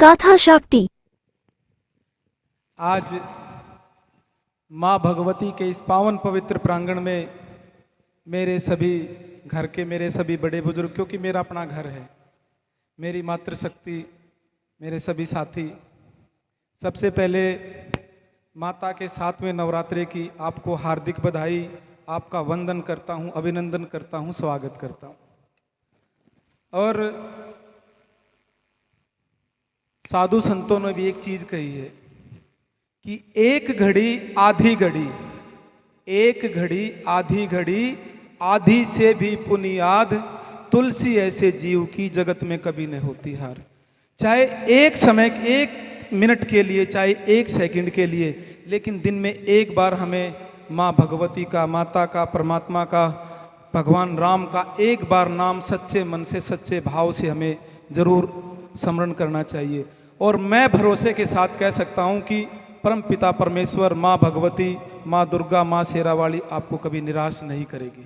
गाथा शक्ति। आज माँ भगवती के इस पावन पवित्र प्रांगण में मेरे सभी घर के मेरे सभी बड़े बुजुर्ग, क्योंकि मेरा अपना घर है, मेरी मातृशक्ति, मेरे सभी साथी, सबसे पहले माता के 7वें नवरात्रे की आपको हार्दिक बधाई, आपका वंदन करता हूँ, अभिनंदन करता हूँ, स्वागत करता हूँ। और साधु संतों ने भी एक चीज कही है कि एक घड़ी आधी घड़ी, एक घड़ी आधी घड़ी, आधी से भी पुनियाद, तुलसी ऐसे जीव की जगत में कभी नहीं होती हार। चाहे एक समय, एक मिनट के लिए, चाहे एक सेकंड के लिए, लेकिन दिन में एक बार हमें माँ भगवती का, माता का, परमात्मा का, भगवान राम का एक बार नाम सच्चे मन से, सच्चे भाव से हमें जरूर स्मरण करना चाहिए। और मैं भरोसे के साथ कह सकता हूँ कि परम पिता परमेश्वर, माँ भगवती, माँ दुर्गा, माँ शेरावाली आपको कभी निराश नहीं करेगी।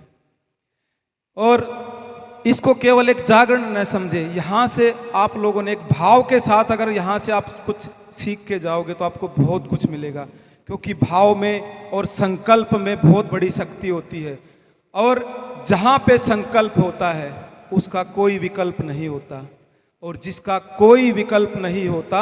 और इसको केवल एक जागरण न समझे, यहाँ से आप लोगों ने एक भाव के साथ अगर यहाँ से आप कुछ सीख के जाओगे तो आपको बहुत कुछ मिलेगा, क्योंकि भाव में और संकल्प में बहुत बड़ी शक्ति होती है। और जहाँ पे संकल्प होता है उसका कोई विकल्प नहीं होता, और जिसका कोई विकल्प नहीं होता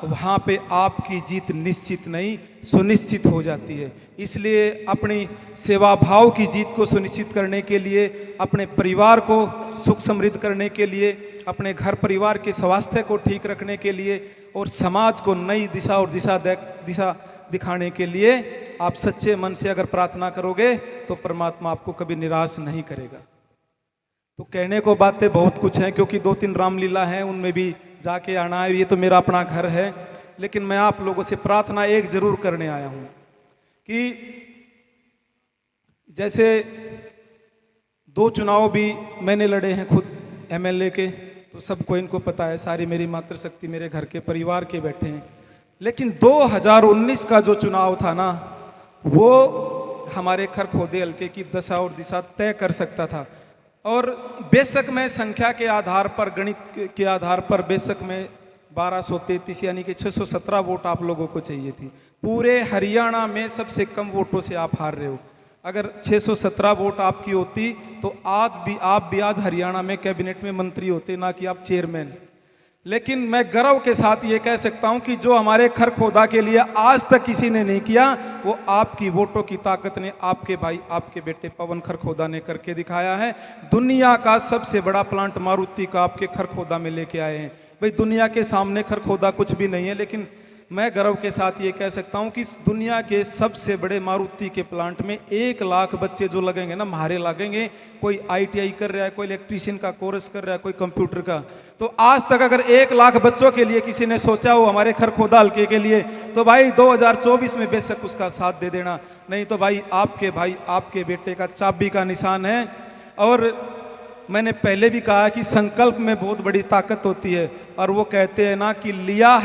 वहाँ पे आपकी जीत निश्चित नहीं, सुनिश्चित हो जाती है। इसलिए अपनी सेवा भाव की जीत को सुनिश्चित करने के लिए, अपने परिवार को सुख समृद्ध करने के लिए, अपने घर परिवार के स्वास्थ्य को ठीक रखने के लिए, और समाज को नई दिशा और दिशा दिखाने के लिए आप सच्चे मन से अगर प्रार्थना करोगे तो परमात्मा आपको कभी निराश नहीं करेगा। तो कहने को बातें बहुत कुछ हैं, क्योंकि 2-3 रामलीला हैं, उनमें भी जाके आना है, ये तो मेरा अपना घर है। लेकिन मैं आप लोगों से प्रार्थना एक जरूर करने आया हूं कि जैसे 2 चुनाव भी मैंने लड़े हैं खुद एमएलए के, तो सबको इनको पता है, सारी मेरी मातृशक्ति मेरे घर के परिवार के बैठे हैं। लेकिन 2019 का जो चुनाव था ना, वो हमारे खरखोदे हल्के की दशा और दिशा तय कर सकता था। और बेशक में संख्या के आधार पर, गणित के आधार पर बेशक में 1233 यानी कि 617 वोट आप लोगों को चाहिए थी। पूरे हरियाणा में सबसे कम वोटों से आप हार रहे हो। अगर 617 वोट आपकी होती तो आप भी आज हरियाणा में कैबिनेट में मंत्री होते, ना कि आप चेयरमैन। लेकिन मैं गर्व के साथ ये कह सकता हूं कि जो हमारे खरखोदा के लिए आज तक किसी ने नहीं किया, वो आपकी वोटों की ताकत ने, आपके भाई, आपके बेटे पवन खरखोदा ने करके दिखाया है। दुनिया का सबसे बड़ा प्लांट मारुति का आपके खरखोदा में लेके आए हैं। भाई दुनिया के सामने खरखोदा कुछ भी नहीं है, लेकिन मैं गर्व के साथ ये कह सकता हूं कि दुनिया के सबसे बड़े मारुति के प्लांट में 1 लाख बच्चे जो लगेंगे ना, म्हारे लगेंगे। कोई ITI कर रहा है, कोई इलेक्ट्रीशियन का कोर्स कर रहा है, कोई कंप्यूटर का। तो आज तक अगर 1 लाख बच्चों के लिए किसी ने सोचा हो हमारे खरखोदा हल्के के लिए, तो भाई 2024 में बेशक उसका साथ दे देना। नहीं तो भाई, आपके बेटे का चाबी का निशान है। और मैंने पहले भी कहा कि संकल्प में बहुत बड़ी ताकत होती है। और वो कहते हैं ना कि लिया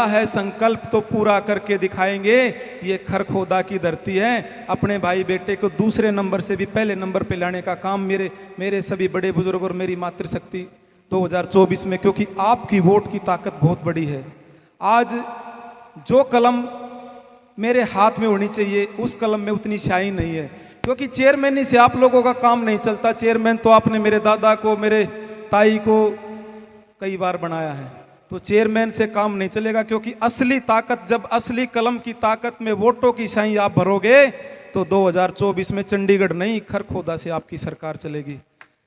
है संकल्प तो पूरा करके दिखाएंगे। ये खरखोदा की धरती है। अपने भाई बेटे को दूसरे नंबर से भी पहले नंबर पे लाने का काम मेरे सभी बड़े बुजुर्ग और मेरी मातृशक्ति 2024 में, क्योंकि आपकी वोट की ताकत बहुत बड़ी है। आज जो कलम मेरे हाथ में होनी चाहिए उस कलम में उतनी स्याही नहीं है, क्योंकि चेयरमैन से आप लोगों का काम नहीं चलता। चेयरमैन तो आपने मेरे दादा को, मेरे ताई को कई बार बनाया है, तो चेयरमैन से काम नहीं चलेगा। क्योंकि असली ताकत, जब असली कलम की ताकत में वोटों की स्याही आप भरोगे तो 2024 में चंडीगढ़ नहीं, खरखोदा से आपकी सरकार चलेगी।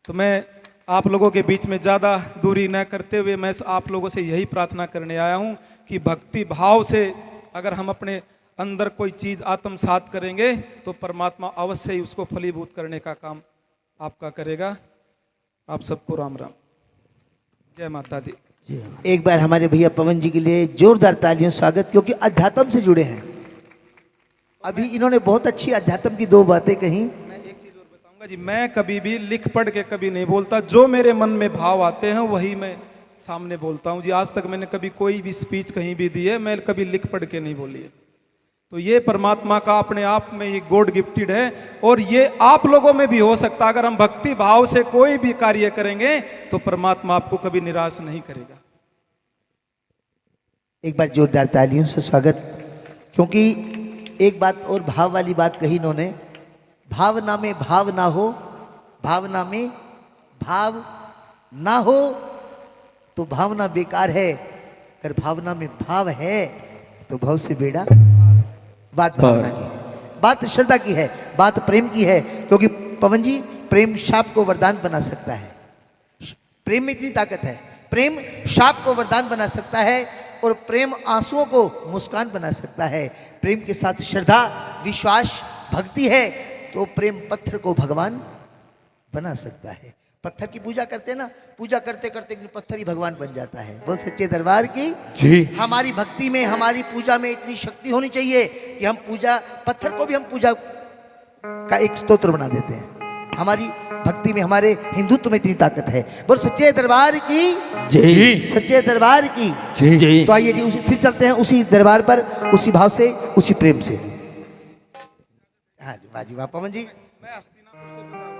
तो मैं आप लोगों के बीच में ज़्यादा दूरी न करते हुए मैं आप लोगों से यही प्रार्थना करने आया हूँ कि भक्ति भाव से अगर हम अपने अंदर कोई चीज़ आत्मसात करेंगे तो परमात्मा अवश्य ही उसको फलीभूत करने का काम आपका करेगा। आप सबको राम राम, जय माता दी। एक बार हमारे भैया पवन जी के लिए जोरदार तालियों स्वागत, क्योंकि अध्यात्म से जुड़े हैं। अभी इन्होंने बहुत अच्छी अध्यात्म की 2 बातें कही। मैं एक चीज और बताऊंगा जी, मैं कभी भी लिख पढ़ के कभी नहीं बोलता, जो मेरे मन में भाव आते हैं वही मैं सामने बोलता हूँ जी। आज तक मैंने कभी कोई भी स्पीच कहीं भी दी है, मैं कभी लिख पढ़ के नहीं बोली है। तो ये परमात्मा का अपने आप में ये गॉड गिफ्टेड है, और ये आप लोगों में भी हो सकता है। अगर हम भक्ति भाव से कोई भी कार्य करेंगे तो परमात्मा आपको कभी निराश नहीं करेगा। एक बार जोरदार तालियों से स्वागत। क्योंकि एक बात और भाव वाली बात कही इन्होंने, भावना में भाव ना हो, भावना में भाव ना हो तो भावना बेकार है, अगर भावना में भाव है तो भाव से बेड़ा। बात भावना की है, बात श्रद्धा की है, बात प्रेम की है। क्योंकि पवन जी, प्रेम शाप को वरदान बना सकता है। प्रेम में इतनी ताकत है, प्रेम शाप को वरदान बना सकता है और प्रेम आंसुओं को मुस्कान बना सकता है। प्रेम के साथ श्रद्धा, विश्वास, भक्ति है तो प्रेम पत्थर को भगवान बना सकता है। पत्थर की पूजा करते हैं ना, पूजा करते करते पत्थर ही भगवान बन जाता है। बोल सच्चे दरबार की जी। हमारी भक्ति में, हमारी पूजा में इतनी शक्ति होनी चाहिए कि हम पूजा, पत्थर को भी हम पूजा का एक स्तोत्र बना देते हैं। हमारी भक्ति में, हमारे हिंदुत्व में इतनी ताकत है। बोल सच्चे दरबार की जी। सच्चे दरबार की जी। तो आइए जी, फिर चलते हैं उसी दरबार पर, उसी भाव से, उसी प्रेम से। हाँ जी, वाह जी वाह। पवन जी, मैं हस्तिनापुर से